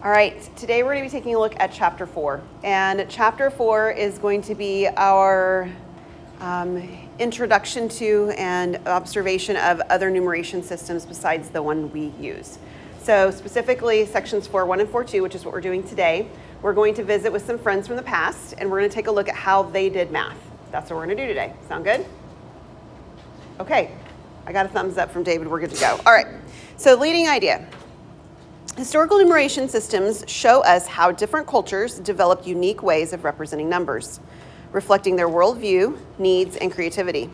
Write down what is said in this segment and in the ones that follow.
All right, today we're going to be taking a look at chapter 4. And chapter 4 is going to be our introduction to and observation of other numeration systems besides the one we use. So specifically sections 4.1 and 4.2, which is what we're doing today. We're going to visit with some friends from the past, and we're going to take a look at how they did math. That's what we're going to do today. Sound good? Okay, I got a thumbs up from David. We're good to go. All right, so leading idea. Historical numeration systems show us how different cultures developed unique ways of representing numbers, reflecting their worldview, needs, and creativity.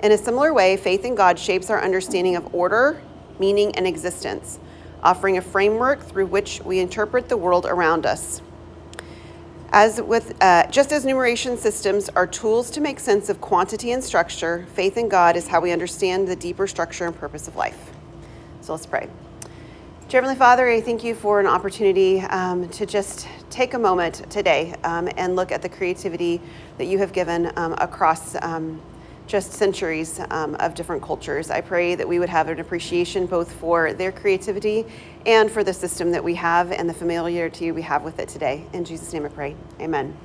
In a similar way, faith in God shapes our understanding of order, meaning, and existence, offering a framework through which we interpret the world around us. Just as numeration systems are tools to make sense of quantity and structure, faith in God is how we understand the deeper structure and purpose of life. So let's pray. Dear Heavenly Father, I thank you for an opportunity to just take a moment today and look at the creativity that you have given across just centuries of different cultures. I pray that we would have an appreciation both for their creativity and for the system that we have and the familiarity we have with it today. In Jesus' name I pray, amen.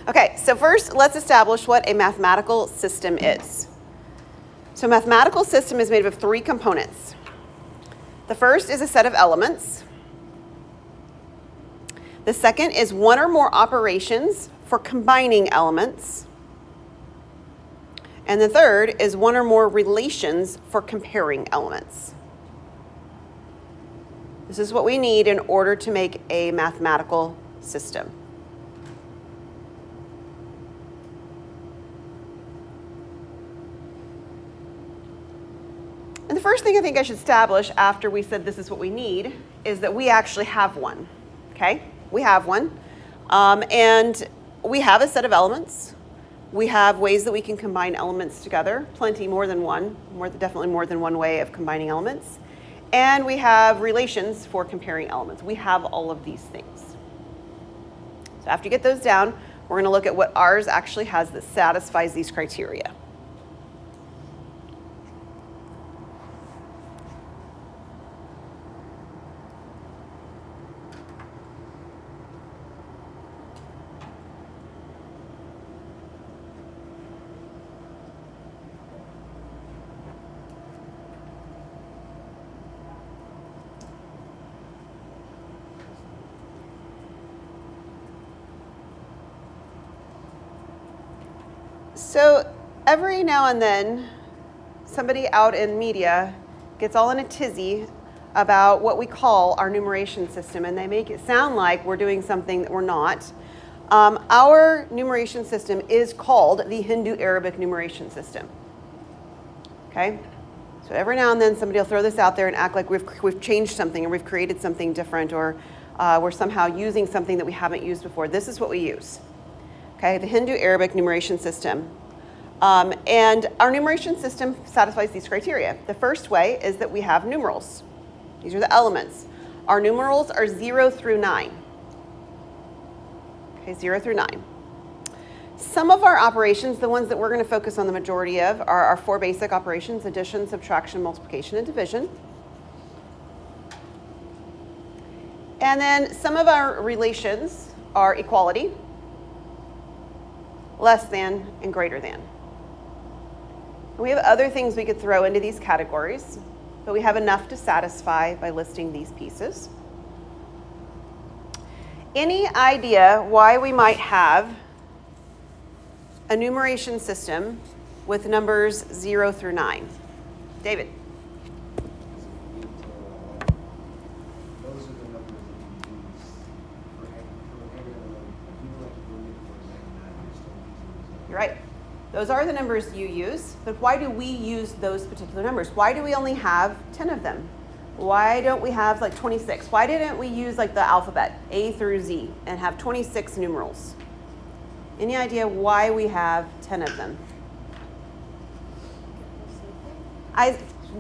Okay, so first let's establish what a mathematical system is. So a mathematical system is made up of three components. The first is a set of elements. The second is one or more operations for combining elements. And the third is one or more relations for comparing elements. This is what we need in order to make a mathematical system. And the first thing I think I should establish after we said this is what we need is that we actually have one, okay? We have one, and we have a set of elements. We have ways that we can combine elements together, plenty more than one, definitely more than one way of combining elements. And we have relations for comparing elements. We have all of these things. So after you get those down, we're going to look at what ours actually has that satisfies these criteria. So every now and then, somebody out in media gets all in a tizzy about what we call our numeration system, and they make it sound like we're doing something that we're not. Our numeration system is called the Hindu-Arabic numeration system. Okay? So every now and then somebody will throw this out there and act like we've changed something or we've created something different or we're somehow using something that we haven't used before. This is what we use. Okay, the Hindu-Arabic numeration system. And our numeration system satisfies these criteria. The first way is that we have numerals. These are the elements. Our numerals are 0 through 9. Okay, 0 through 9. Some of our operations, the ones that we're going to focus on the majority of, are our four basic operations: addition, subtraction, multiplication, and division. And then some of our relations are equality, less than, and greater than. And we have other things we could throw into these categories, but we have enough to satisfy by listing these pieces. Any idea why we might have a numeration system with numbers 0 through 9? David? You're right. Those are the numbers you use, but why do we use those particular numbers? Why do we only have 10 of them? Why don't we have like 26? Why didn't we use like the alphabet, A through Z, and have 26 numerals? Any idea why we have 10 of them?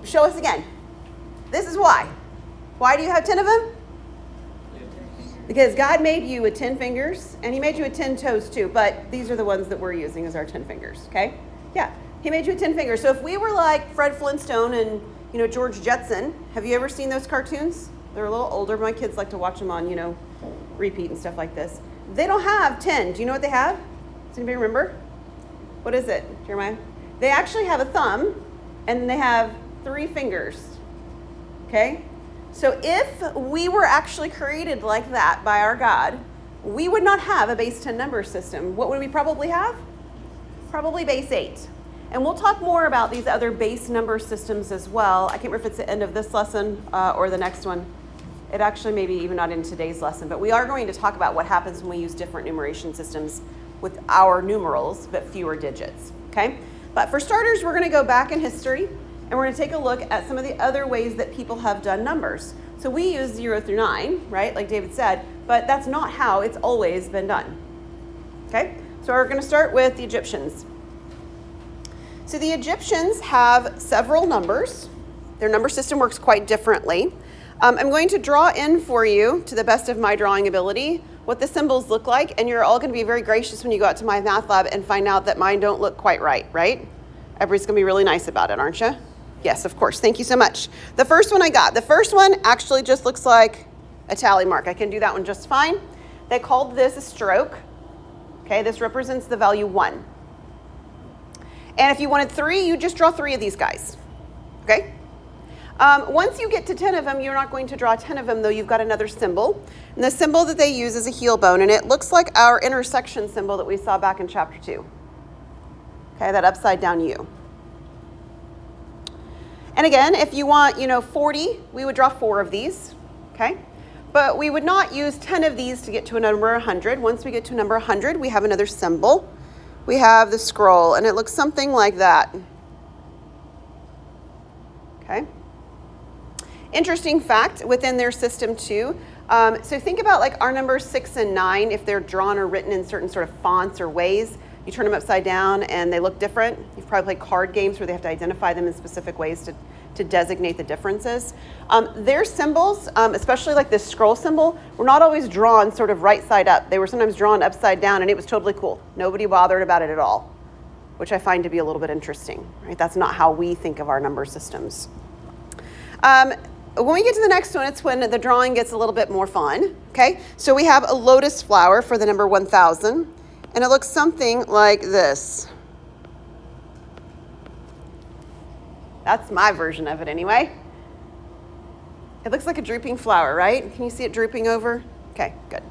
Show us again. This is why. Why do you have 10 of them? Because God made you with 10 fingers, and he made you with 10 toes too, but these are the ones that we're using as our 10 fingers, okay? Yeah, he made you with 10 fingers. So if we were like Fred Flintstone and George Jetson, have you ever seen those cartoons? They're a little older. My kids like to watch them on, repeat and stuff like this. They don't have 10. Do you know what they have? Does anybody remember? What is it, Jeremiah? They actually have a thumb, and they have 3 fingers. Okay? So if we were actually created like that by our God, we would not have a base 10 number system. What would we probably have? Probably base 8. And we'll talk more about these other base number systems as well. I can't remember if it's the end of this lesson or the next one. It actually may be even not in today's lesson, but we are going to talk about what happens when we use different numeration systems with our numerals, but fewer digits, okay? But for starters, we're gonna go back in history, and we're gonna take a look at some of the other ways that people have done numbers. So we use 0 through 9, right, like David said, but that's not how it's always been done, okay? So we're gonna start with the Egyptians. So the Egyptians have several numbers. Their number system works quite differently. I'm going to draw in for you, to the best of my drawing ability, what the symbols look like, and you're all going to be very gracious when you go out to my math lab and find out that mine don't look quite right? Everybody's going to be really nice about it, aren't you? Yes, of course. Thank you so much. The first one I got. The first one actually just looks like a tally mark. I can do that one just fine. They called this a stroke. Okay, this represents the value 1. And if you wanted 3, you just draw 3 of these guys. Okay? Once you get to 10 of them, you're not going to draw 10 of them, though you've got another symbol. And the symbol that they use is a heel bone, and it looks like our intersection symbol that we saw back in chapter 2. Okay, that upside down U. And again, if you want, 40, we would draw 4 of these, okay? But we would not use 10 of these to get to a number 100. Once we get to a number 100, we have another symbol. We have the scroll, and it looks something like that. Okay? Interesting fact within their system too. So think about like our numbers 6 and 9, if they're drawn or written in certain sort of fonts or ways, you turn them upside down and they look different. You've probably played card games where they have to identify them in specific ways to designate the differences. Their symbols, especially like this scroll symbol, were not always drawn sort of right side up. They were sometimes drawn upside down, and it was totally cool. Nobody bothered about it at all, which I find to be a little bit interesting, right? That's not how we think of our number systems. When we get to the next one, it's when the drawing gets a little bit more fun, okay? So we have a lotus flower for the number 1,000, and it looks something like this. That's my version of it anyway. It looks like a drooping flower, right? Can you see it drooping over? Okay, good.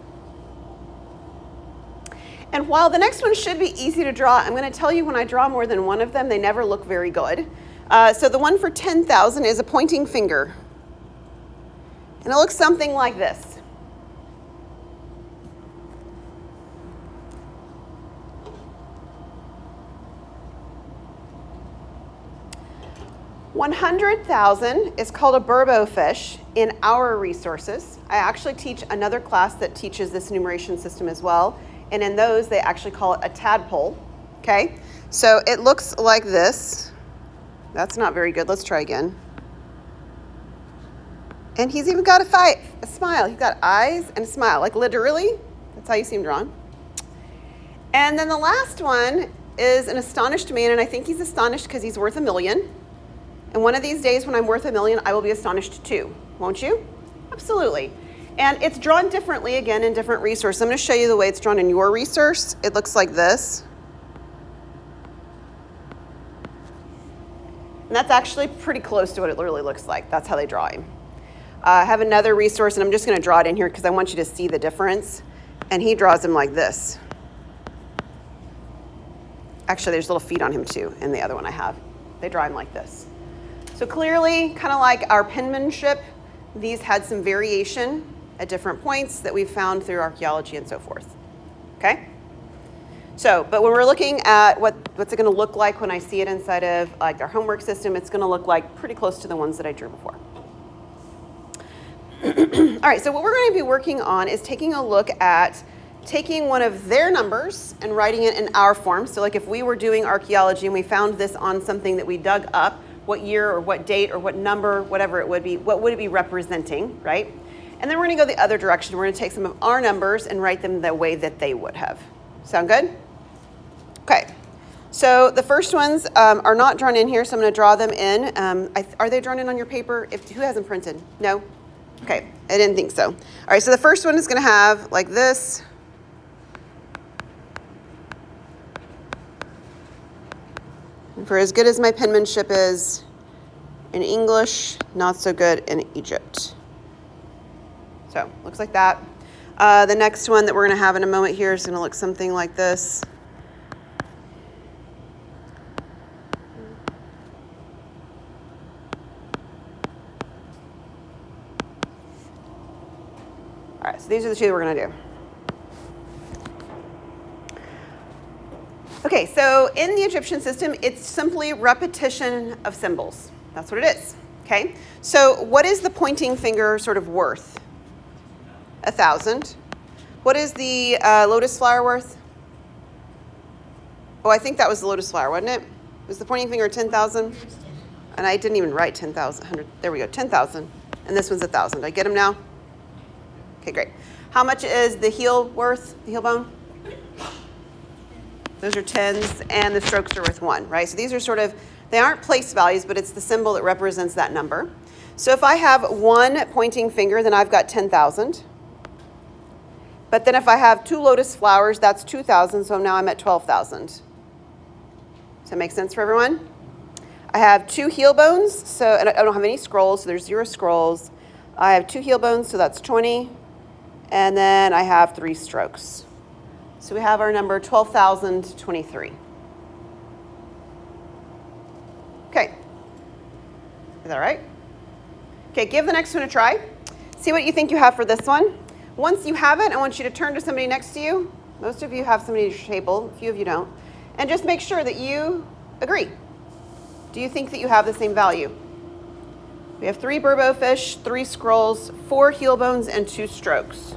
And while the next one should be easy to draw, I'm going to tell you when I draw more than one of them, they never look very good. So the one for 10,000 is a pointing finger. And it looks something like this. $100,000 is called a burbo fish in our resources. I actually teach another class that teaches this numeration system as well. And in those, they actually call it a tadpole. Okay? So it looks like this. That's not very good. Let's try again. And he's even got a smile. He's got eyes and a smile, like literally. That's how you see him drawn. And then the last one is an astonished man, and I think he's astonished because he's worth $1 million. And one of these days when I'm worth $1 million, I will be astonished too, won't you? Absolutely. And it's drawn differently, again, in different resources. I'm going to show you the way it's drawn in your resource. It looks like this. And that's actually pretty close to what it literally looks like. That's how they draw him. I have another resource, and I'm just going to draw it in here because I want you to see the difference. And he draws him like this. Actually, there's little feet on him too in the other one I have. They draw him like this. So clearly, kind of like our penmanship, these had some variation at different points that we've found through archaeology and so forth. Okay? So, but when we're looking at what's it going to look like when I see it inside of like our homework system, it's going to look like pretty close to the ones that I drew before. All right, so what we're going to be working on is taking a look at taking one of their numbers and writing it in our form. So like if we were doing archaeology and we found this on something that we dug up, what year or what date or what number, whatever it would be, what would it be representing, right? And then we're going to go the other direction. We're going to take some of our numbers and write them the way that they would have. Sound good? Okay. So the first ones are not drawn in here, so I'm going to draw them in. Are they drawn in on your paper? Who hasn't printed? No? Okay, I didn't think so. All right, so the first one is going to have like this. And for as good as my penmanship is in English, not so good in Egypt. So, looks like that. The next one that we're going to have in a moment here is going to look something like this. All right, so these are the two that we're going to do. Okay, so in the Egyptian system, it's simply repetition of symbols. That's what it is, okay? So what is the pointing finger sort of worth? 1,000. What is the lotus flower worth? Oh, I think that was the lotus flower, wasn't it? Was the pointing finger 10,000? And I didn't even write 10,000. There we go, 10,000. And this one's 1,000. Did I get them now? Okay, great. How much is the heel worth, the heel bone? Those are tens, and the strokes are worth 1, right? So these are sort of, they aren't place values, but it's the symbol that represents that number. So if I have one pointing finger, then I've got 10,000. But then if I have two lotus flowers, that's 2,000, so now I'm at 12,000. Does that make sense for everyone? I have two heel bones, so and I don't have any scrolls, so there's 0 scrolls. I have two heel bones, so that's 20. And then I have 3 strokes. So we have our number 12,023. Okay. Is that right? Okay, give the next one a try. See what you think you have for this one. Once you have it, I want you to turn to somebody next to you. Most of you have somebody at your table, a few of you don't. And just make sure that you agree. Do you think that you have the same value? We have 3 burbo fish, 3 scrolls, 4 heel bones, and 2 strokes.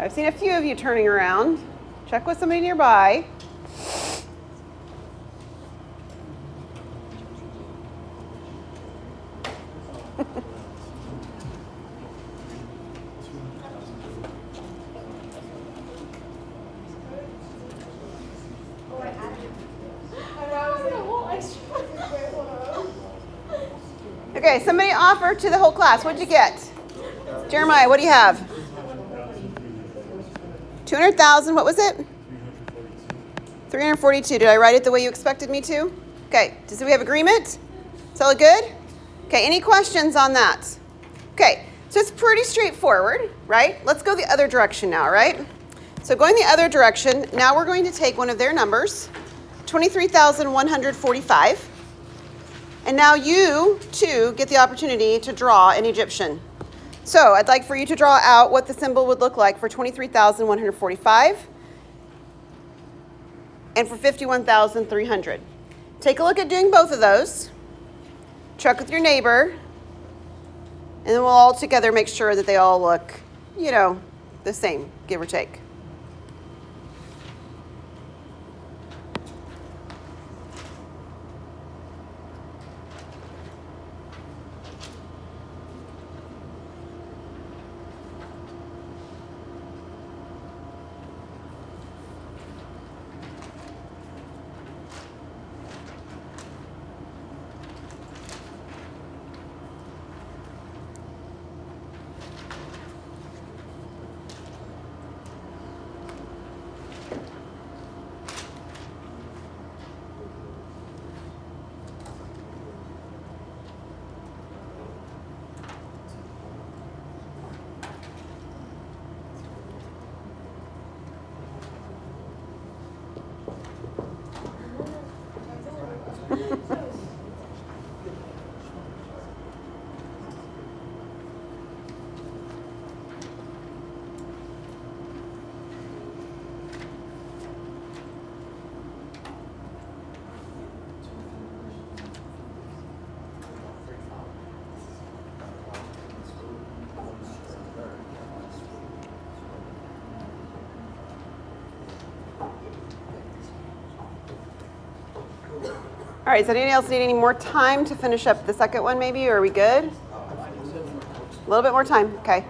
I've seen a few of you turning around. Check with somebody nearby. Okay, somebody offer to the whole class. What'd you get? Jeremiah, what do you have? 200,000, what was it? 342. Did I write it the way you expected me to? Okay, do we have agreement? Is that all good? Okay, any questions on that? Okay, so it's pretty straightforward, right? Let's go the other direction now, right? So going the other direction, now we're going to take one of their numbers, 23,145. And now you, too, get the opportunity to draw an Egyptian. So I'd like for you to draw out what the symbol would look like for 23,145 and for 51,300. Take a look at doing both of those. Check with your neighbor. And then we'll all together make sure that they all look, you know, the same, give or take. All right, does anybody else need any more time to finish up the second one maybe, or are we good? A little bit more time, okay.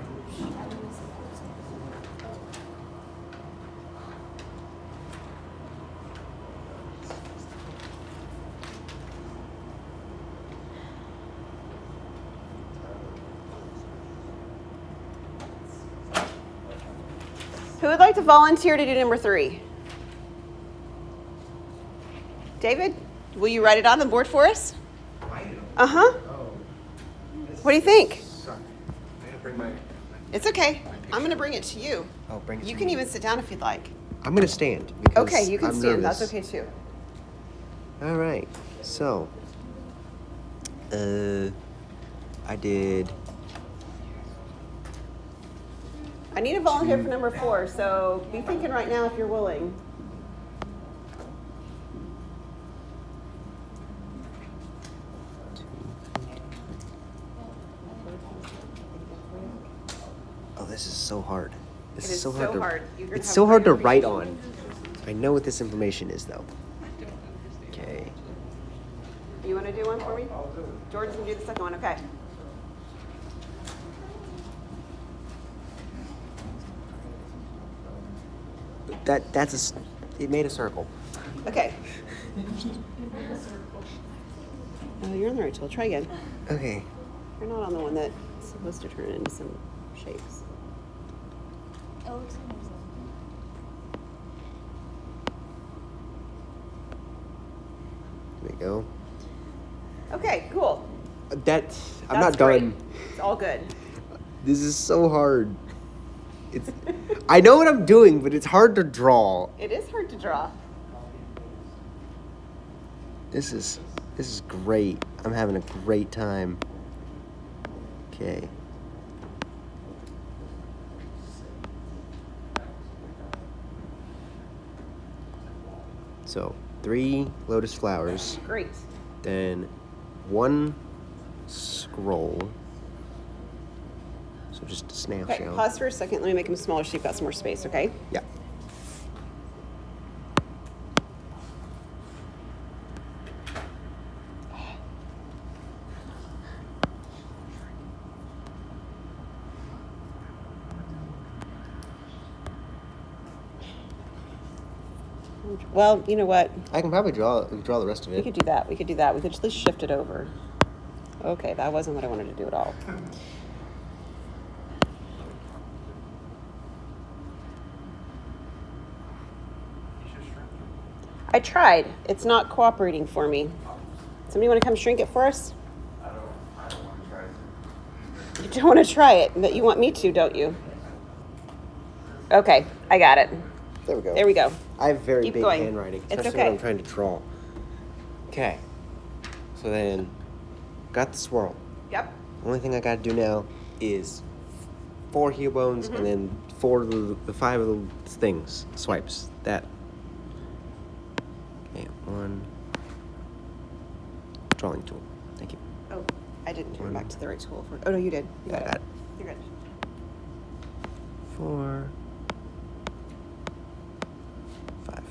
Who would like to volunteer to do number 3? David, will you write it on the board for us? Uh-huh. What do you think? It's okay. I'm going to bring it to you. Oh, bring it to me. You can even sit down if you'd like. I'm going to stand. Okay, you can I'm stand. nervous. That's okay too. All right. So, I did. I need a volunteer for number 4, so be thinking right now if you're willing. Oh, this is so hard. It is so hard. It's so hard to write on. I know what this information is, though. Okay. You want to do one for me? Jordan's going to do the second one, okay. It made a circle. Okay. Oh, you're on the right tool. Try again. Okay. You're not on the one that's supposed to turn into some shapes. There we go. Okay, cool. I'm That's not great. done. It's all good. This is so hard. I know what I'm doing, but it's hard to draw. It is hard to draw. This is great. I'm having a great time. Okay. So, 3 lotus flowers, Great. then 1 scroll. So just a snail Okay, shell. pause for a second. Let me make them smaller so you've got some more space, okay? Yeah. Well, you know what? I can probably draw the rest of We it. could do that. We could at least shift it over. Okay, that wasn't what I wanted to do at all. I tried. It's not cooperating for me. Somebody want to come shrink it for us? I don't want to try it. You don't want to try it, but you want me to, don't you? Okay, I got it. There we go. There we go. I have very Keep big going. handwriting, It's especially okay. when I'm trying to draw. Okay. So then, got the swirl. Yep. Only thing I gotta do now is 4 heel bones and then 4 of the 5 of the things, swipes. That. Okay, 1. Drawing tool. Thank you. Oh, I didn't turn 1. back to the right tool. Oh, no, you did. You Yeah, I got got it. it. You're good. 4. 5.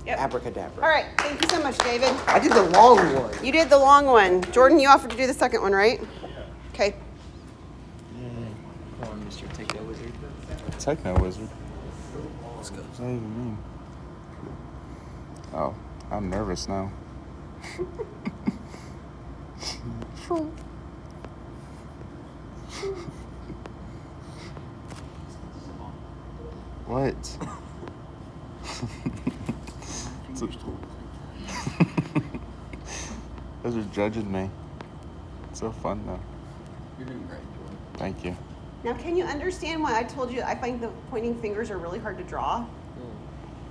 Yep. Abracadabra. All right. Thank you so much, David. I did the long one. You did the long one. Jordan, you offered to do the second one, right? Okay. Come on, Mr. Techno Wizard. Techno wizard. Let's go. What does that even mean? Oh, I'm nervous now. What? Those are judging me. It's so fun though. You're doing great, Jordan. Thank you. Now, can you understand why I told you I find the pointing fingers are really hard to draw?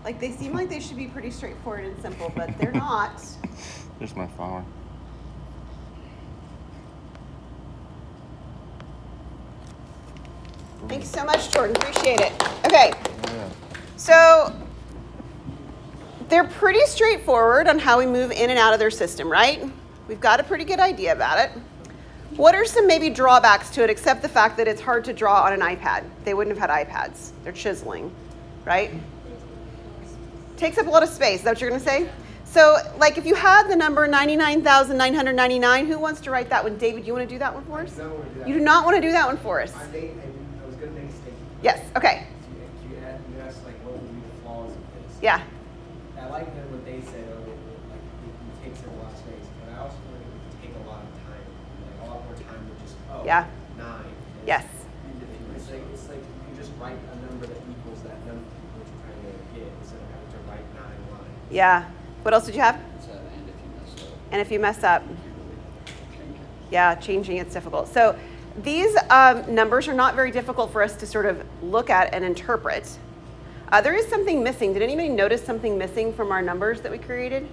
Like, they seem like they should be pretty straightforward and simple, but they're not. There's my flower. Thanks so much, Jordan. Appreciate it. Okay, Yeah. so they're pretty straightforward on how we move in and out of their system, right? We've got a pretty good idea about it. What are some maybe drawbacks to it, except the fact that it's hard to draw on an iPad? They wouldn't have had iPads. They're chiseling, right? Takes up a lot of space. Is that what you're going to say? So, like if you had the number 99,999, who wants to write that one? David, you want to do that one for us? I don't want to do that. You do not want to do that one for us. I was going to make a statement. Yes, okay. You asked, like, what would be the flaws of this? Yeah. I like that what they said, like, it takes up a lot of space, but I also want it to take a lot of time, like, a lot more time than just, Yeah. 9. Yes. It's like you can just write a number that equals that number which you're trying to get instead of having to write 9 lines. Yeah. What else did you have? It's that and if you mess up, And if you mess up, you really change it. yeah, changing it's difficult. So these numbers are not very difficult for us to sort of look at and interpret. There is something missing. Did anybody notice something missing from our numbers that we created?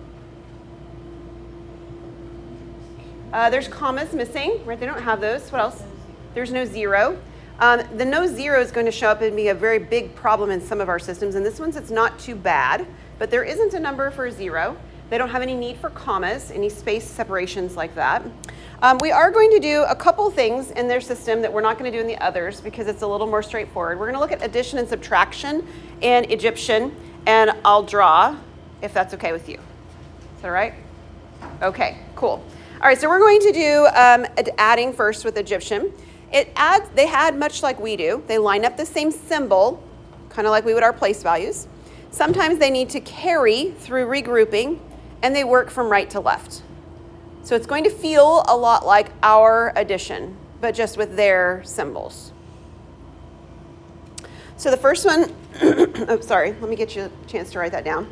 There's commas missing, right? They don't have those. What else? There's no 0. The no 0 is going to show up and be a very big problem in some of our systems. And this one's, it's not too bad, but there isn't a number for 0. They don't have any need for commas, any space separations like that. We are going to do a couple things in their system that we're not going to do in the others because it's a little more straightforward. We're going to look at addition and subtraction in Egyptian, and I'll draw if that's okay with you. Is that all right? Okay, cool. All right, so we're going to do adding first with Egyptian. They add much like we do. They line up the same symbol, kind of like we would our place values. Sometimes they need to carry through regrouping, and they work from right to left. So it's going to feel a lot like our addition, but just with their symbols. So the first one, oh, sorry, let me get you a chance to write that down.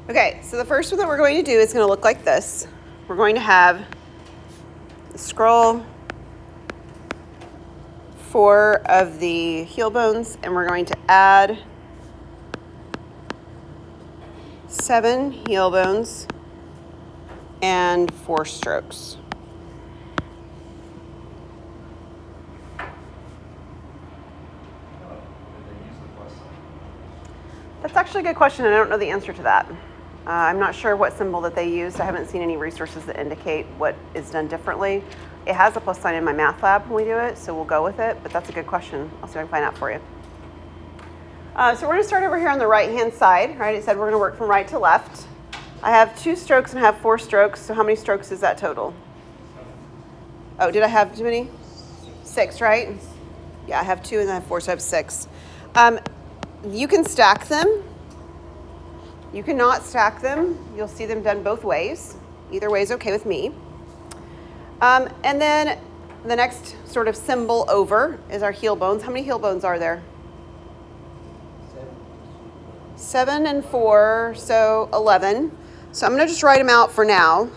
Okay, so the first one that we're going to do is going to look like this. We're going to have the scroll, 4 of the heel bones, and we're going to add 7 heel bones and 4 strokes. That's actually a good question, and I don't know the answer to that. I'm not sure what symbol that they used. I haven't seen any resources that indicate what is done differently. It has a plus sign in my math lab when we do it, so we'll go with it, but that's a good question. I'll see if I can find out for you. So we're gonna start over here on the right-hand side, right? It said we're gonna work from right to left. I have 2 strokes and I have 4 strokes, so how many strokes is that total? Oh, did I have too many? 6, right? Yeah, I have 2 and I have 4, so I have 6. You can stack them. You cannot stack them. You'll see them done both ways. Either way is okay with me. And then the next sort of symbol over is our heel bones. How many heel bones are there? 7 and 4, so 11. So I'm going to just write them out for now.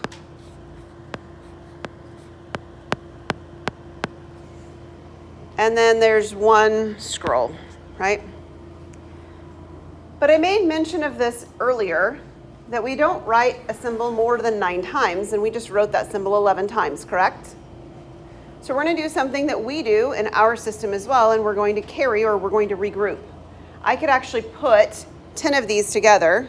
And then there's 1 scroll, right? But I made mention of this earlier, that we don't write a symbol more than 9 times, and we just wrote that symbol 11 times, correct? So we're going to do something that we do in our system as well, and we're going to carry, or we're going to regroup. I could actually put 10 of these together,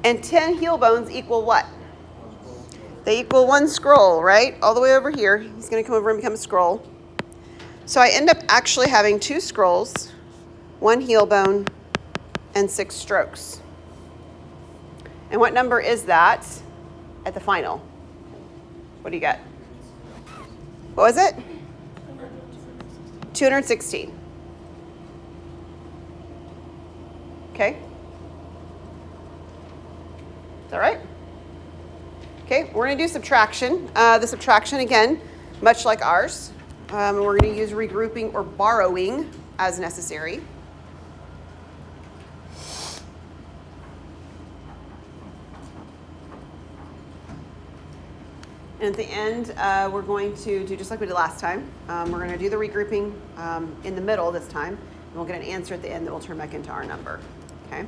and 10 heel bones equal what? They equal 1 scroll, right? All the way over here. He's going to come over and become a scroll. So I end up actually having 2 scrolls, 1 heel bone, and 6 strokes. And what number is that at the final? What do you get? What was it? 216. Okay. Is that right? Okay, we're going to do subtraction. The subtraction, again, much like ours. We're going to use regrouping or borrowing as necessary. And at the end, we're going to do just like we did last time. We're going to do the regrouping in the middle this time. And we'll get an answer at the end that will turn back into our number. Okay?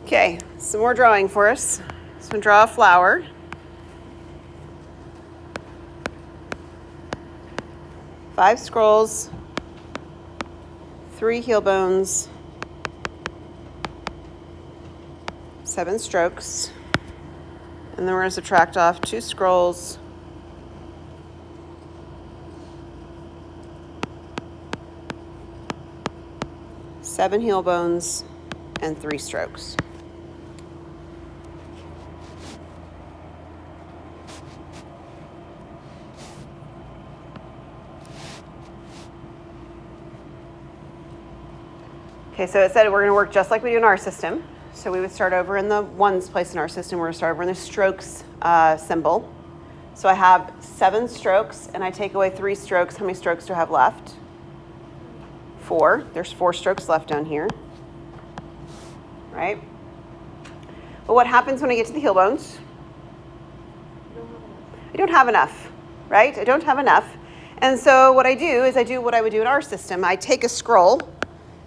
Okay, some more drawing for us. So I'm going to draw a flower. Five scrolls, 3 heel bones, 7 strokes, and then we're going to subtract off 2 scrolls, 7 heel bones, and 3 strokes. Okay, so it said we're going to work just like we do in our system. So we would start over in the ones place in our system. We're going to start over in the strokes symbol. So I have 7 strokes, and I take away 3 strokes. How many strokes do I have left? 4. There's 4 strokes left down here. Right? But what happens when I get to the heel bones? I don't have enough, right? I don't have enough. And so what I do is I do what I would do in our system. I take a scroll,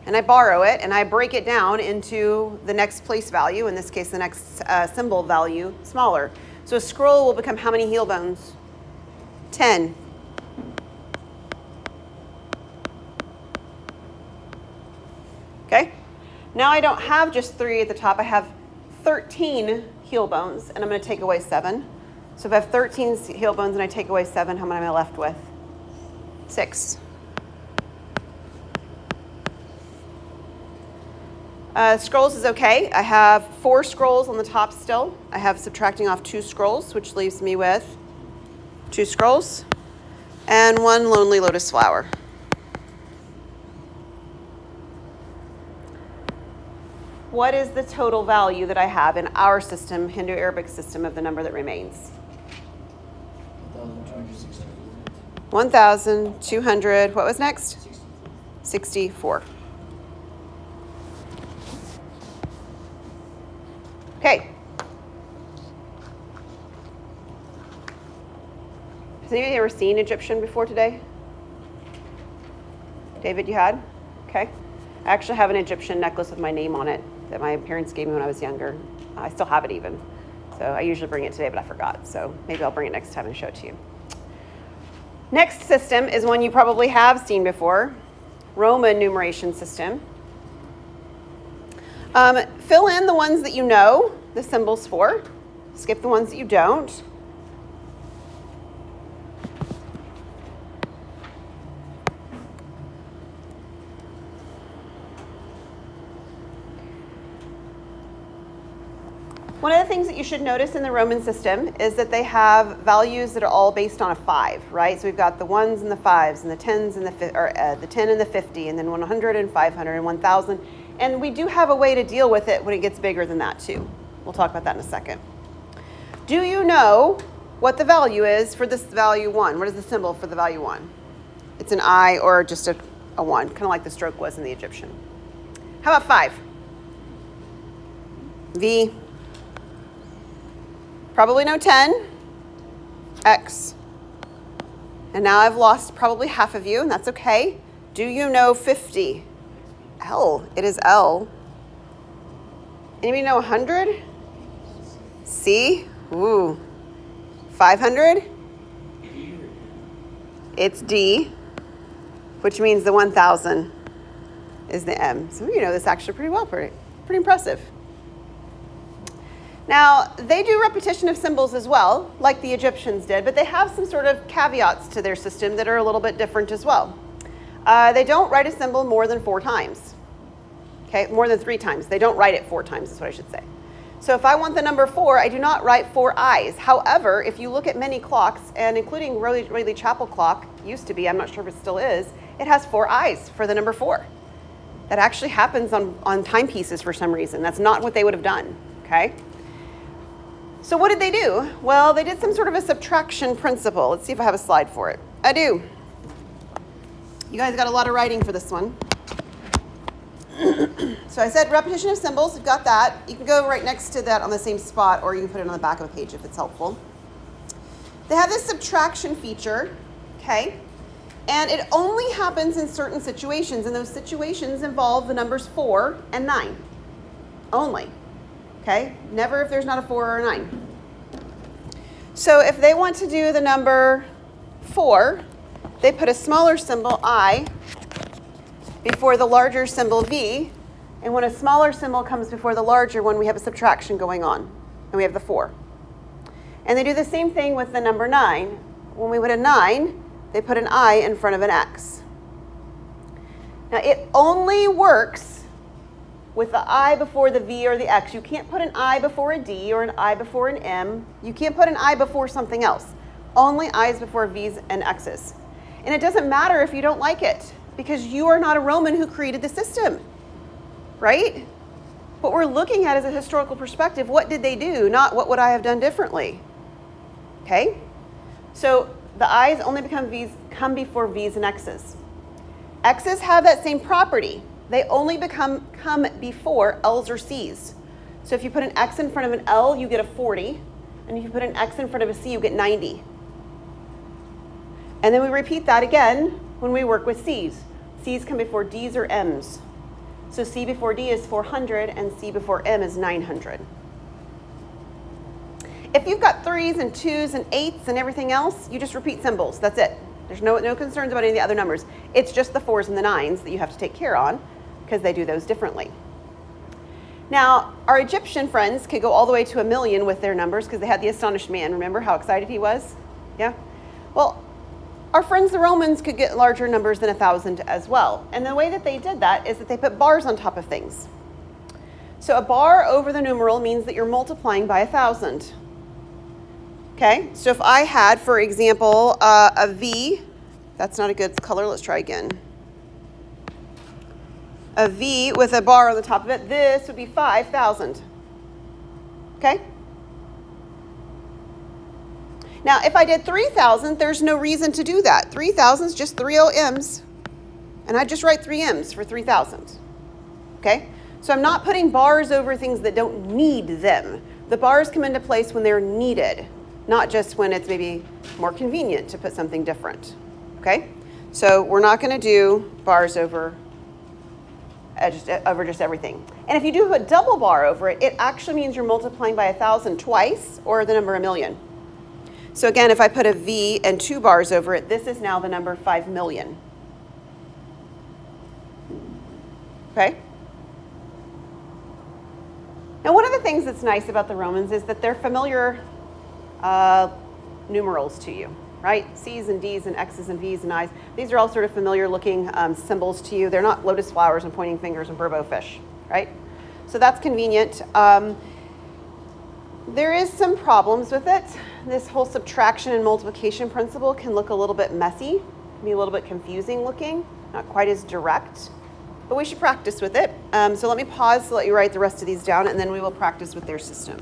and I borrow it, and I break it down into the next place value, in this case, the next symbol value, smaller. So a scroll will become how many heel bones? 10. Okay? Now I don't have just 3 at the top. I have 13 heel bones, and I'm going to take away 7. So if I have 13 heel bones and I take away 7, how many am I left with? 6. Scrolls is okay. I have 4 scrolls on the top still. I have subtracting off 2 scrolls, which leaves me with 2 scrolls and 1 lonely lotus flower. What is the total value that I have in our system, Hindu-Arabic system, of the number that remains? 1,200. What was next? 64. Okay. Has anybody ever seen Egyptian before today? David, you had? Okay. I actually have an Egyptian necklace with my name on it that my parents gave me when I was younger. I still have it even. So I usually bring it today, but I forgot. So maybe I'll bring it next time and show it to you. Next system is one you probably have seen before, Roman numeration system. Fill in the ones that you know the symbols for. Skip the ones that you don't. One of the things that you should notice in the Roman system is that they have values that are all based on a 5, right? So we've got the 1s and the 5s and the 10s and the 10 and the 50 and then 100 and 500 and 1,000. And we do have a way to deal with it when it gets bigger than that too. We'll talk about that in a second. Do you know what the value is for this value 1? What is the symbol for the value 1? It's an I or just a 1, kind of like the stroke was in the Egyptian. How about 5? V. Probably no 10. X. And now I've lost probably half of you, and that's okay. Do you know 50? L. It is L. Anybody know 100? C. Ooh. 500? It's D, which means the 1,000 is the M. So you know this actually pretty well, pretty impressive. Now, they do repetition of symbols as well, like the Egyptians did, but they have some sort of caveats to their system that are a little bit different as well. They don't write a symbol more than 4 times. Okay, more than 3 times. They don't write it 4 times is what I should say. So if I want the number 4, I do not write 4 I's. However, if you look at many clocks, and including Rayleigh Chapel clock, used to be, I'm not sure if it still is, it has 4 I's for the number 4. That actually happens on timepieces for some reason. That's not what they would have done, okay? So what did they do? Well, they did some sort of a subtraction principle. Let's see if I have a slide for it. I do. You guys got a lot of writing for this one. So I said repetition of symbols, we've got that. You can go right next to that on the same spot, or you can put it on the back of a page if it's helpful. They have this subtraction feature, okay? And it only happens in certain situations, and those situations involve the numbers 4 and 9. Only, okay? Never if there's not a 4 or a 9. So if they want to do the number 4, they put a smaller symbol, I, before the larger symbol V, and when a smaller symbol comes before the larger one, we have a subtraction going on, and we have the 4. And they do the same thing with the number 9. When we put a 9, they put an I in front of an X. Now it only works with the I before the V or the X. You can't put an I before a D or an I before an M. You can't put an I before something else. Only I's before V's and X's. And it doesn't matter if you don't like it, because you are not a Roman who created the system, right? What we're looking at is a historical perspective. What did they do? Not what would I have done differently, okay? So the I's only come before V's and X's. X's have that same property. They only come before L's or C's. So if you put an X in front of an L, you get a 40. And if you put an X in front of a C, you get 90. And then we repeat that again when we work with C's. C's come before D's or M's. So C before D is 400 and C before M is 900. If you've got 3s and 2s and 8s and everything else, you just repeat symbols. That's it. There's no concerns about any of the other numbers. It's just the 4s and the 9s that you have to take care on because they do those differently. Now, our Egyptian friends could go all the way to 1,000,000 with their numbers because they had the astonished man. Remember how excited he was? Yeah? Well, our friends the Romans could get larger numbers than 1,000 as well. And the way that they did that is that they put bars on top of things. So a bar over the numeral means that you're multiplying by 1,000. Okay, so if I had, for example, a V, that's not a good color, let's try again. A V with a bar on the top of it, this would be 5,000. Okay? Now, if I did 3,000, there's no reason to do that. 3,000 is just 3 M's, and I just write 3 M's for 3,000. Okay? So I'm not putting bars over things that don't need them. The bars come into place when they're needed, not just when it's maybe more convenient to put something different. Okay? So we're not going to do bars over just everything. And if you do a double bar over it, it actually means you're multiplying by 1,000 twice, or the number 1,000,000. So again, if I put a V and 2 bars over it, this is now the number 5,000,000. Okay? Now, one of the things that's nice about the Romans is that they're familiar numerals to you, right? C's and D's and X's and V's and I's. These are all sort of familiar looking symbols to you. They're not lotus flowers and pointing fingers and burbo fish, right? So that's convenient. There is some problems with it. This whole subtraction and multiplication principle can look a little bit messy, can be a little bit confusing looking, not quite as direct, but we should practice with it. So let me pause to let you write the rest of these down, and then we will practice with their system.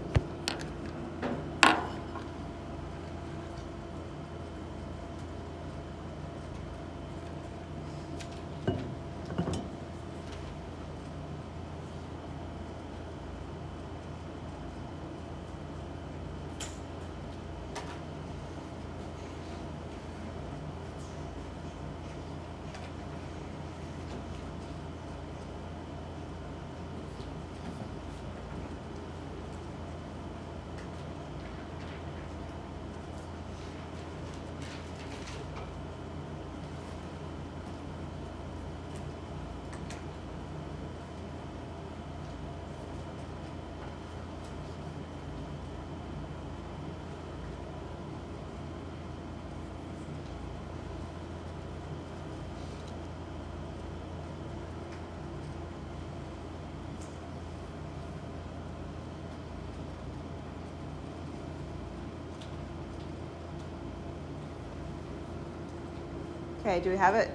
Okay, do we have it?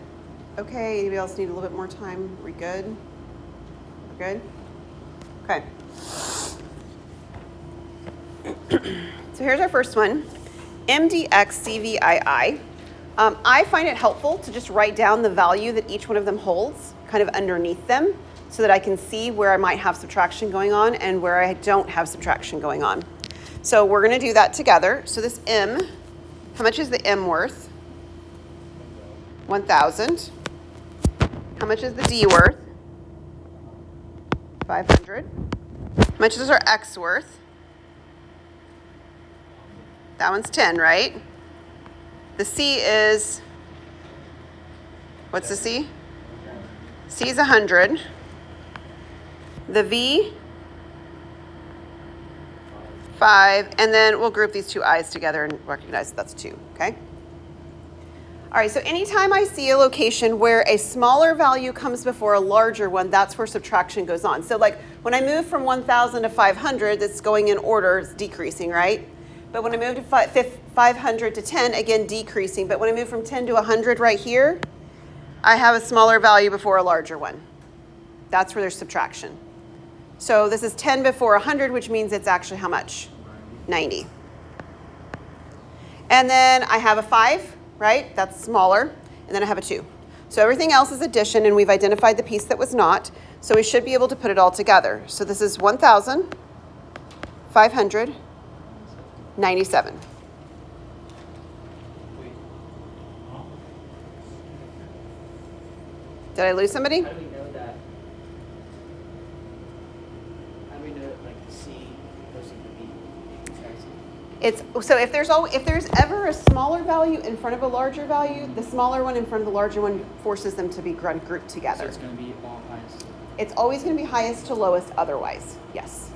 Okay, anybody else need a little bit more time? We good? We're good? Okay. So here's our first one, MDX I find it helpful to just write down the value that each one of them holds, kind of underneath them, so that I can see where I might have subtraction going on and where I don't have subtraction going on. So we're going to do that together. So this M, how much is the M worth? 1,000. How much is the D worth? 500. How much is our X worth? That one's 10, right? The C is, what's the C? C is 100. The V, 5, and then we'll group these two I's together and recognize that that's 2, okay? All right, so anytime I see a location where a smaller value comes before a larger one, that's where subtraction goes on. So like when I move from 1,000 to 500, it's going in order, it's decreasing, right? But when I move to 500 to 10, again, decreasing. But when I move from 10 to 100 right here, I have a smaller value before a larger one. That's where there's subtraction. So this is 10 before 100, which means it's actually how much? 90. And then I have a 5, right? That's smaller. And then I have a 2. So everything else is addition, and we've identified the piece that was not. So we should be able to put it all together. So this is 1,597. Did I lose somebody? How do we know that? How do we know like the C versus the B? It's so if there's ever a smaller value in front of a larger value, the smaller one in front of the larger one forces them to be grouped So together. it's going to be all highest. It's always going to be highest to lowest otherwise. Yes.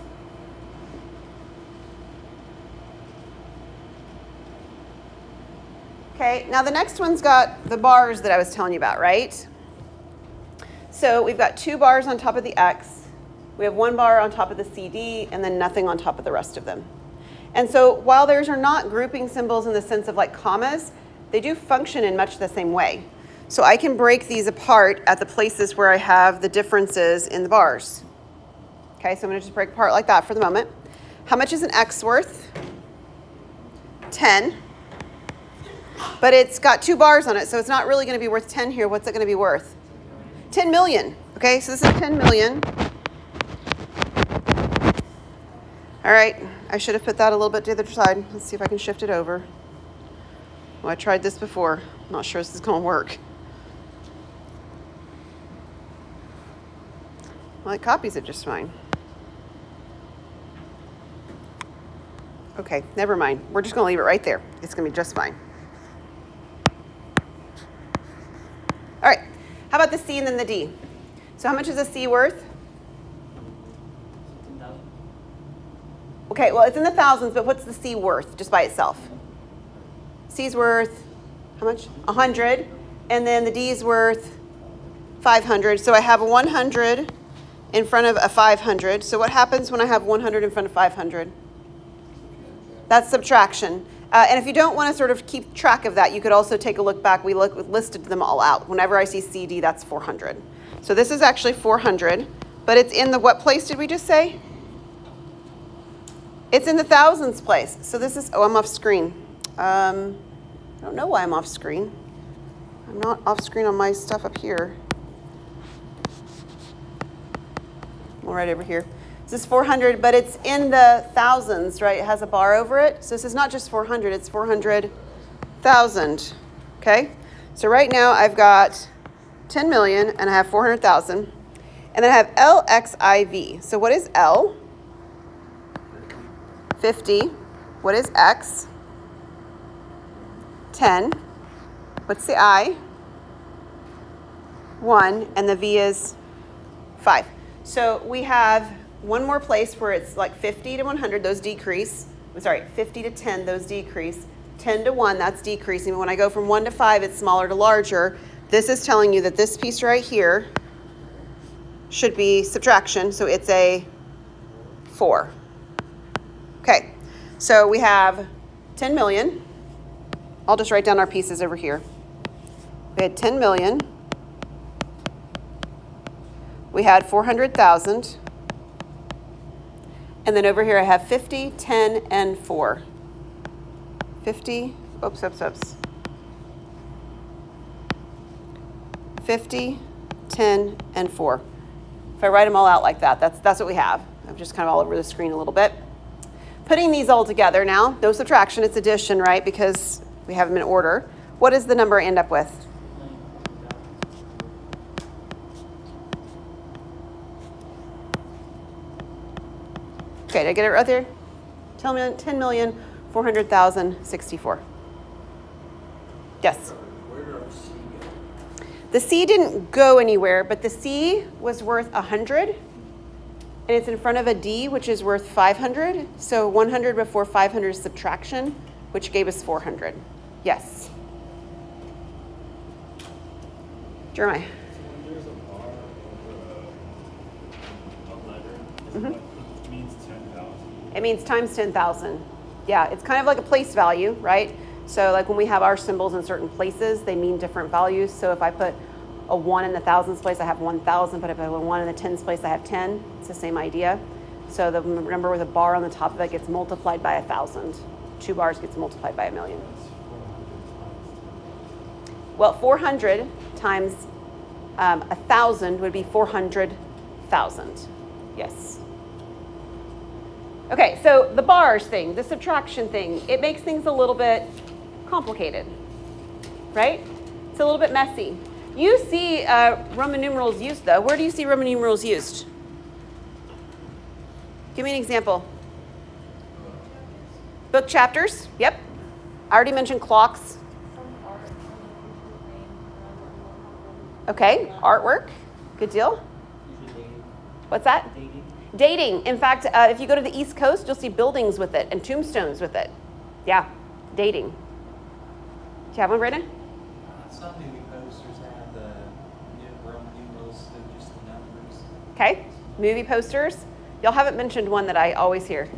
Okay, now the next one's got the bars that I was telling you about, right? So we've got 2 bars on top of the X, we have 1 bar on top of the CD, and then nothing on top of the rest of them. And so while theirs are not grouping symbols in the sense of like commas, they do function in much the same way. So I can break these apart at the places where I have the differences in the bars. Okay, so I'm going to just break apart like that for the moment. How much is an X worth? 10. But it's got 2 bars on it, so it's not really going to be worth 10 here. What's it going to be worth? 10 million. Okay, so this is 10 million. All right, I should have put that a little bit to the other side. Let's see if I can shift it over. Well, I tried this before. I'm not sure this is going to work. Well, it copies it just fine. Okay, never mind. We're just going to leave it right there. It's going to be just fine. All right, how about the C and then the D? So how much is a C worth? 15,000. Okay, well, it's in the thousands, but what's the C worth just by itself? C's worth, how much? 100. And then the D's worth 500. So I have a 100 in front of a 500. So what happens when I have 100 in front of 500? That's subtraction. And if you don't want to sort of keep track of that, you could also take a look back. We listed them all out. Whenever I see CD, that's 400. So this is actually 400, but it's in the what place did we just say? It's in the thousands place. So this is, oh, I'm off screen. I don't know why I'm off screen. I'm not off screen on my stuff up here. I'm right over here. This is 400, but it's in the thousands, right? It has a bar over it. So this is not just 400, it's 400,000, okay? So right now I've got 10 million and I have 400,000. And then I have LXIV. So what is L? 50. What is X? 10. What's the I? 1. And the V is 5. So we have one more place where it's like 50 to 100, those decrease. I'm sorry, 50 to 10, those decrease. 10 to 1, that's decreasing. When I go from 1 to 5, it's smaller to larger. This is telling you that this piece right here should be subtraction, so it's a 4. Okay, so we have 10 million. I'll just write down our pieces over here. We had 10 million. We had 400,000. And then over here I have 50, 10, and 4. 50, oops. 50, 10, and 4. If I write them all out like that, that's what we have. I'm just kind of all over the screen a little bit. Putting these all together now, no subtraction, it's addition, right? Because we have them in order. What does the number end up with? Okay, did I get it right there? 10,400,064. Yes? Where did our C go? The C didn't go anywhere, but the C was worth 100, and it's in front of a D, which is worth 500. So 100 before 500 is subtraction, which gave us 400. Yes? Jeremiah? When there's a bar over a letter, Mhm. it means 10,000. It means times 10,000. Yeah, it's kind of like a place value, right? So like when we have our symbols in certain places, they mean different values. So if I put a 1 in the thousands place, I have 1,000, but if I put a 1 in the tens place, I have 10. It's the same idea. So the number with a bar on the top of it gets multiplied by 1,000. 2 bars gets multiplied by 1,000,000. Well, 400 times 1,000 would be 400,000. Yes. Okay, so the bars thing, the subtraction thing, it makes things a little bit complicated, right? It's a little bit messy. You see Roman numerals used, though. Where do you see Roman numerals used? Give me an example. Book chapters. Yep. I already mentioned clocks. Okay, artwork. Good deal. Usually dating. What's that? Dating. Dating. In fact, if you go to the East Coast, you'll see buildings with it and tombstones with it. Yeah, dating. Do you have one, Brandon? Some movie posters have the Roman numerals, so just the numbers. Okay. Movie posters. Y'all haven't mentioned one that I always hear.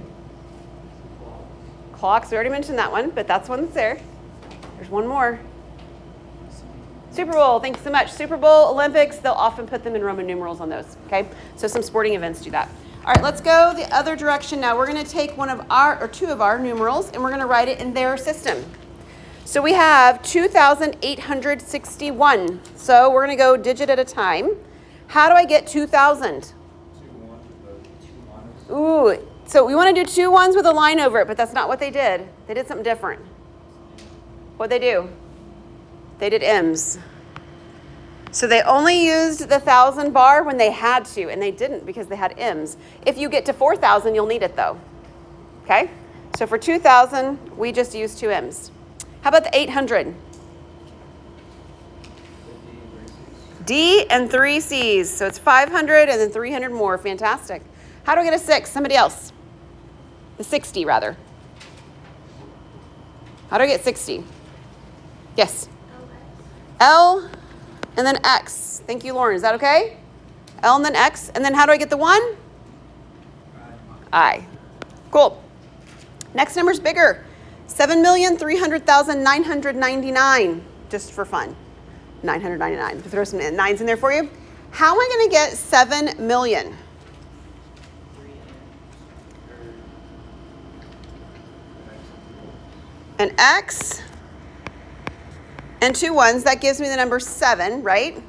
Clocks. We already mentioned that one, but that's one that's there. There's one more. Super Bowl. Thanks so much. Super Bowl, Olympics, they'll often put them in Roman numerals on those. Okay. So some sporting events do that. All right, let's go the other direction now. We're going to take one of our, or two of our numerals, and we're going to write it in their system. So we have 2,861. So we're going to go digit at a time. How do I get 2,000? Ooh, so we want to do 2 ones with a line over it, but that's not what they did. They did something different. What'd they do? They did M's. So they only used the 1,000 bar when they had to, and they didn't because they had M's. If you get to 4,000, you'll need it though. Okay? So for 2,000, we just use 2 M's. How about the 800? D and 3 C's. So it's 500 and then 300 more. Fantastic. How do I get a 6? Somebody else. The 60, rather. How do I get 60? Yes. L and then X. Thank you, Lauren. Is that okay? L and then X. And then how do I get the 1? I. Cool. Next number's bigger. 7,300,999. Just for fun. 999. Throw some nines in there for you. How am I going to get 7 million? An X and 2 1s. That gives me the number 7, right?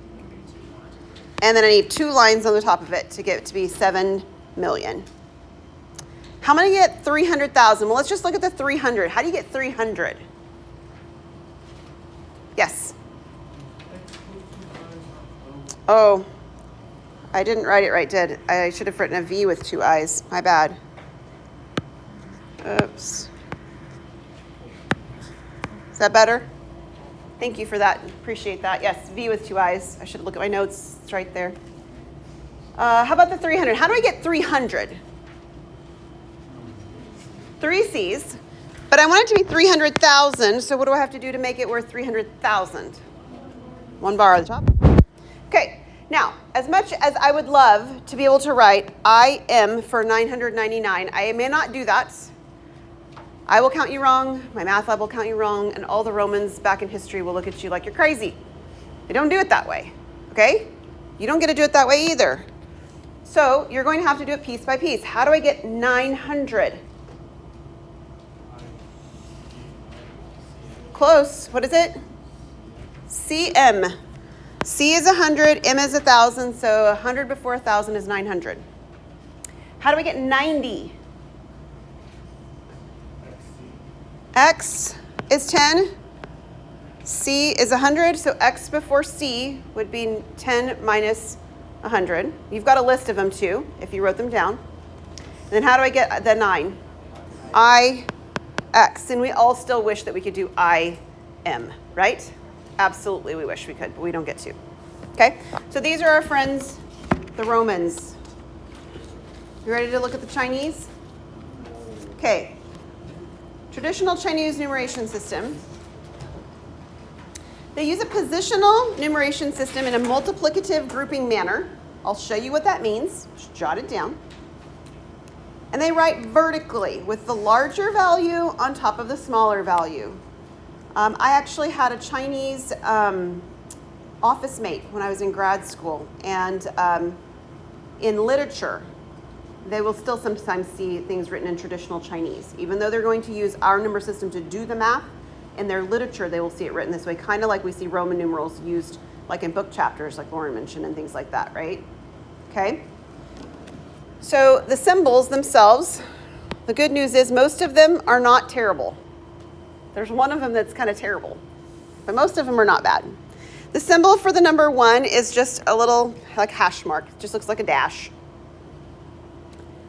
And then I need 2 lines on the top of it to get it to be 7 million. How am I going to get 300,000? Well, let's just look at the 300. How do you get 300? Yes. Oh, I didn't write it right, did I? Should have written a V with 2 I's. My bad. Oops. Is that better? Thank you for that. Appreciate that. Yes, V with 2 I's. I should look at my notes. It's right there. How about the 300? How do I get 300? 3 C's. But I want it to be 300,000. So what do I have to do to make it worth 300,000? 1 bar at the top. Okay. Now, as much as I would love to be able to write IM for 999, I may not do that. I will count you wrong, my math lab will count you wrong, and all the Romans back in history will look at you like you're crazy. They don't do it that way, okay? You don't get to do it that way either. So you're going to have to do it piece by piece. How do I get 900? Close. What is it? CM. C is 100, M is 1,000, so 100 before 1,000 is 900. How do I get 90? X is 10. C is 100, so X before C would be 10 minus 100. You've got a list of them too, if you wrote them down. And then how do I get the 9? I, X. And we all still wish that we could do I, M, right? Absolutely we wish we could, but we don't get to. Okay, so these are our friends, the Romans. You ready to look at the Chinese? Okay, traditional Chinese numeration system. They use a positional numeration system in a multiplicative grouping manner. I'll show you what that means. Just jot it down. And they write vertically with the larger value on top of the smaller value. I actually had a Chinese office mate when I was in grad school, and in literature, they will still sometimes see things written in traditional Chinese. Even though they're going to use our number system to do the math, in their literature, they will see it written this way, kind of like we see Roman numerals used like in book chapters, like Lauren mentioned, and things like that, right? Okay. So the symbols themselves, the good news is most of them are not terrible. There's one of them that's kind of terrible, but most of them are not bad. The symbol for the number 1 is just a little like hash mark. It just looks like a dash.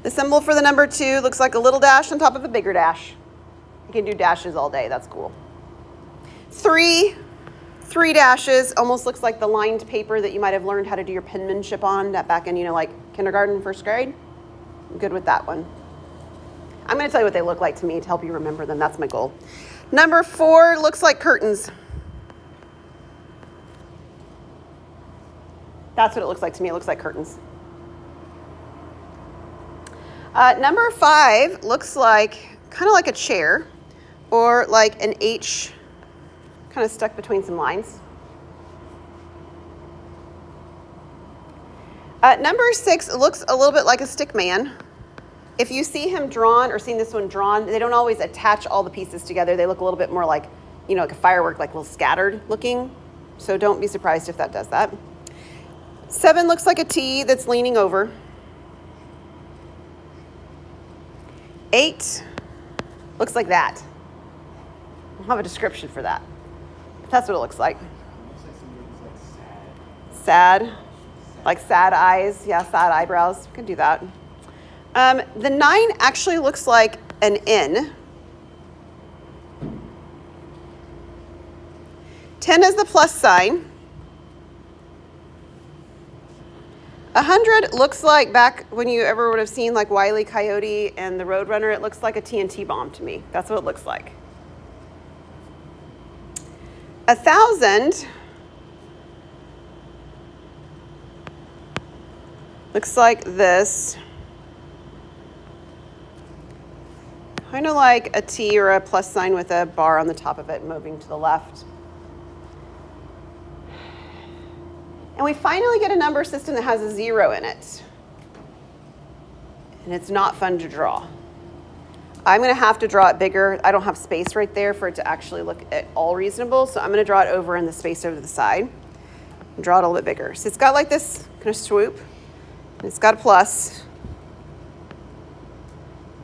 The symbol for the number 2 looks like a little dash on top of a bigger dash. You can do dashes all day. That's cool. 3 dashes almost looks like the lined paper that you might have learned how to do your penmanship on that back in, like kindergarten, first grade. I'm good with that one. I'm going to tell you what they look like to me to help you remember them. That's my goal. Number 4 looks like curtains. That's what it looks like to me. It looks like curtains. Number 5 looks like kind of like a chair or like an H kind of stuck between some lines. Number 6 looks a little bit like a stick man. If you see him drawn or seen this one drawn, they don't always attach all the pieces together. They look a little bit more like, like a firework, like a little scattered looking. So don't be surprised if that does that. 7 looks like a T that's leaning over. 8 looks like that. I'll have a description for that. That's what it looks like. Sad. Like sad eyes. Yeah, sad eyebrows. You can do that. The 9 actually looks like an N. 10 is the plus sign. 100 looks like, back when you ever would have seen like Wile E. Coyote and the Roadrunner, it looks like a TNT bomb to me. That's what it looks like. 1,000 looks like this. Kind of like a T or a plus sign with a bar on the top of it moving to the left. And we finally get a number system that has a 0 in it. And it's not fun to draw. I'm going to have to draw it bigger. I don't have space right there for it to actually look at all reasonable. So I'm going to draw it over in the space over to the side. And draw it a little bit bigger. So it's got like this kind of swoop. And it's got a plus.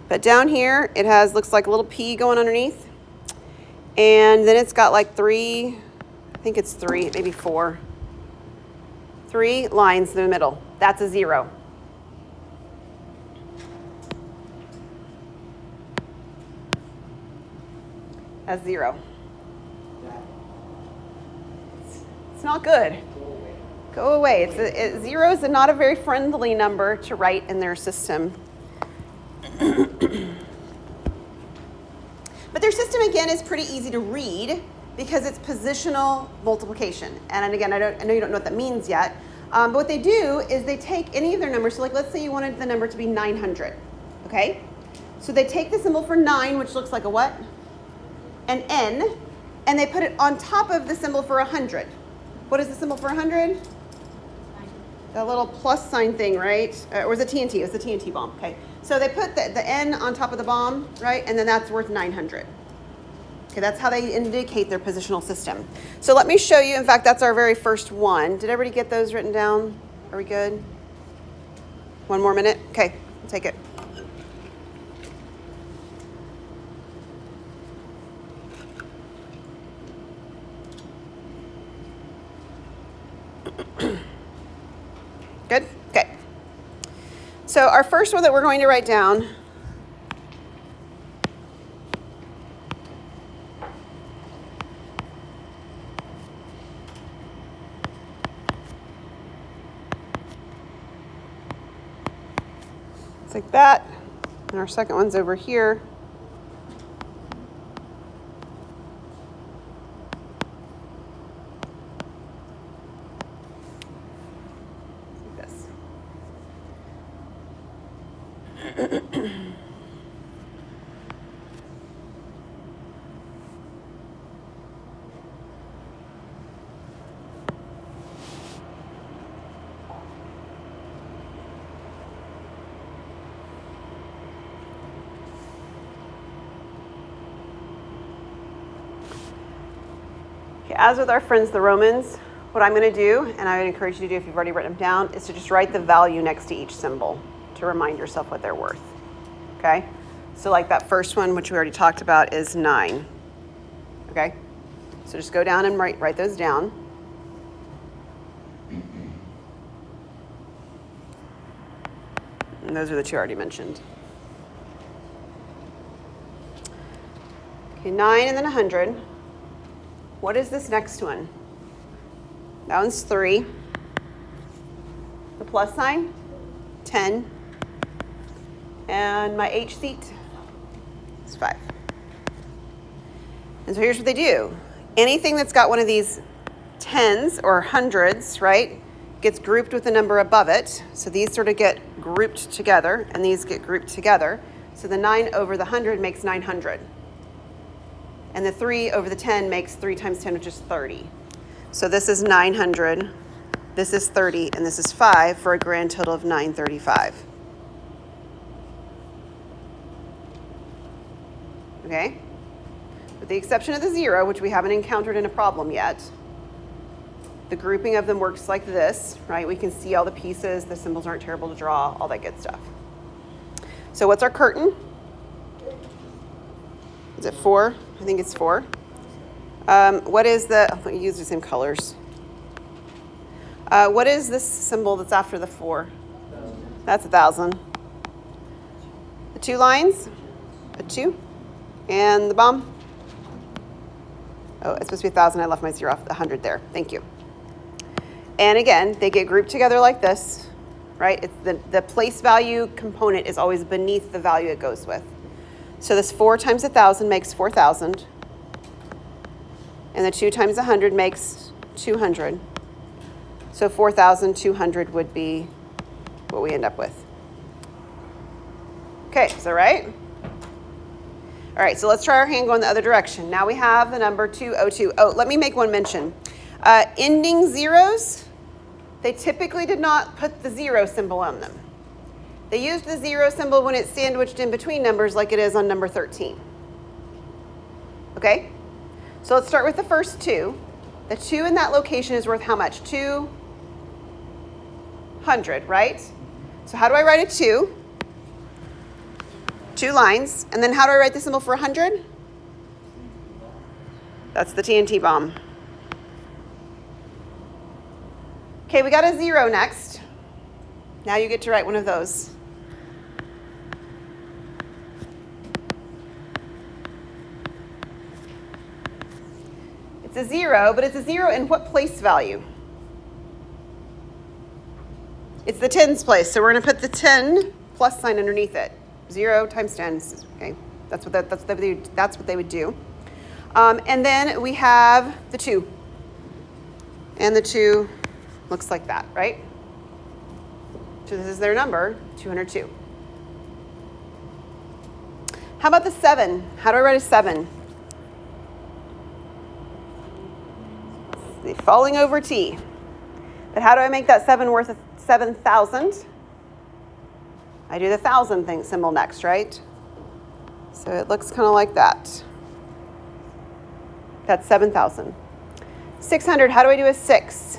But down here, it looks like a little P going underneath. And then it's got like 3, I think it's 3, maybe 4. 3 lines in the middle. That's a 0. That's 0. It's not good. Go away. 0 is not a very friendly number to write in their system. But their system, again, is pretty easy to read because it's positional multiplication. And again, I know you don't know what that means yet. But what they do is they take any of their numbers. So like, let's say you wanted the number to be 900. Okay? So they take the symbol for 9, which looks like a what? An N. And they put it on top of the symbol for 100. What is the symbol for 100? That little plus sign thing, right? Or was it TNT? It was the TNT bomb. Okay. So they put the N on top of the bomb, right? And then that's worth 900. Okay, that's how they indicate their positional system. So let me show you. In fact, that's our very first one. Did everybody get those written down? Are we good? One more minute? Okay, I'll take it. Good? Okay. So our first one that we're going to write down it's like that. And our second one's over here. Like this. Okay, as with our friends the Romans, what I'm going to do, and I would encourage you to do if you've already written them down, is to just write the value next to each symbol to remind yourself what they're worth. Okay? So like that first one, which we already talked about, is 9. Okay? So just go down and write those down. And those are the two I already mentioned. Okay, 9 and then 100. What is this next one? That one's 3. The plus sign, 10. And my H seat is 5. And so here's what they do. Anything that's got one of these tens or hundreds, right, gets grouped with the number above it. So these sort of get grouped together, and these get grouped together. So the 9 over the 100 makes 900. And the 3 over the 10 makes 3 times 10, which is 30. So this is 900, this is 30, and this is 5 for a grand total of 935. Okay? With the exception of the 0, which we haven't encountered in a problem yet, the grouping of them works like this, right? We can see all the pieces, the symbols aren't terrible to draw, all that good stuff. So what's our curtain? Is it 4? I think it's 4. What is the, oh, use the same colors. What is this symbol that's after the 4? That's 1,000. The 2 lines, a 2. And the bomb? Oh, it's supposed to be 1,000. I left my 0 off, 100 there. Thank you. And again, they get grouped together like this, right? It's the place value component is always beneath the value it goes with. So this 4 times 1,000 makes 4,000. And the 2 times 100 makes 200. So 4,200 would be what we end up with. Okay, is that right? All right, so let's try our hand going the other direction. Now we have the number 202. Oh, let me make one mention. Ending zeros, they typically did not put the 0 symbol on them. They used the 0 symbol when it's sandwiched in between numbers like it is on number 13. Okay? So let's start with the first 2. The 2 in that location is worth how much? 200, right? So how do I write a 2? 2 lines. And then how do I write the symbol for 100? That's the TNT bomb. Okay, we got a 0 next. Now you get to write one of those. It's a 0, but it's a 0 in what place value? It's the tens place, so we're going to put the 10 plus sign underneath it. 0 times 10, okay? That's what they would do. And then we have the 2. And the 2 looks like that, right? So this is their number, 202. How about the 7? How do I write a 7? falling over t. But how do I make that 7 worth 7,000? I do the 1,000 thing symbol next, right? So it looks kind of like that. That's 7,000. 600, how do I do a 6?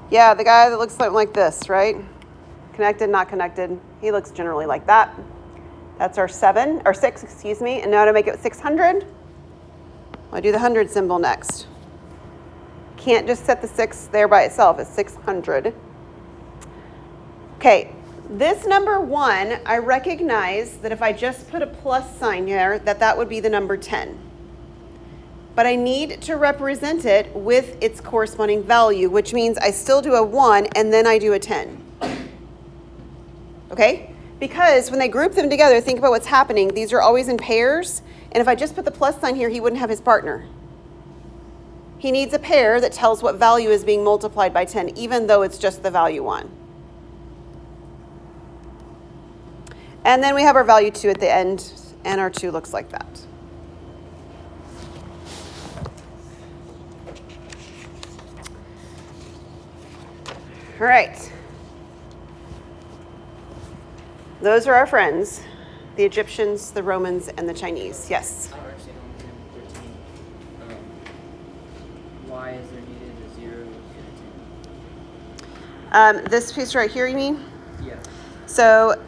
Yeah, the guy that looks something like this, right? Connected, not connected. He looks generally like that. That's our 7, or 6, excuse me. And now to make it 600, I do the 100 symbol next. Can't just set the 6 there by itself. It's 600. Okay, this number 1, I recognize that if I just put a plus sign here, that would be the number 10. But I need to represent it with its corresponding value, which means I still do a 1 and then I do a 10. Okay? Because when they group them together, think about what's happening. These are always in pairs. And if I just put the plus sign here, he wouldn't have his partner. He needs a pair that tells what value is being multiplied by 10, even though it's just the value 1. And then we have our value 2 at the end, and our 2 looks like that. All right. Those are our friends, the Egyptians, the Romans, and the Chinese. Yes? I don't actually know number 13. Why is there needed a 0 and a 10? This piece right here, you mean? Yeah. So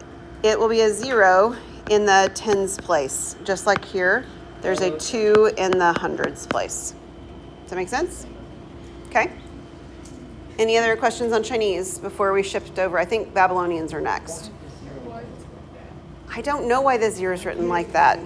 it will be a 0 in the tens place, just like here. There's a 2 in the hundreds place. Does that make sense? Okay. Any other questions on Chinese before we shift over? I think Babylonians are next. I don't know why the 0 is written like that.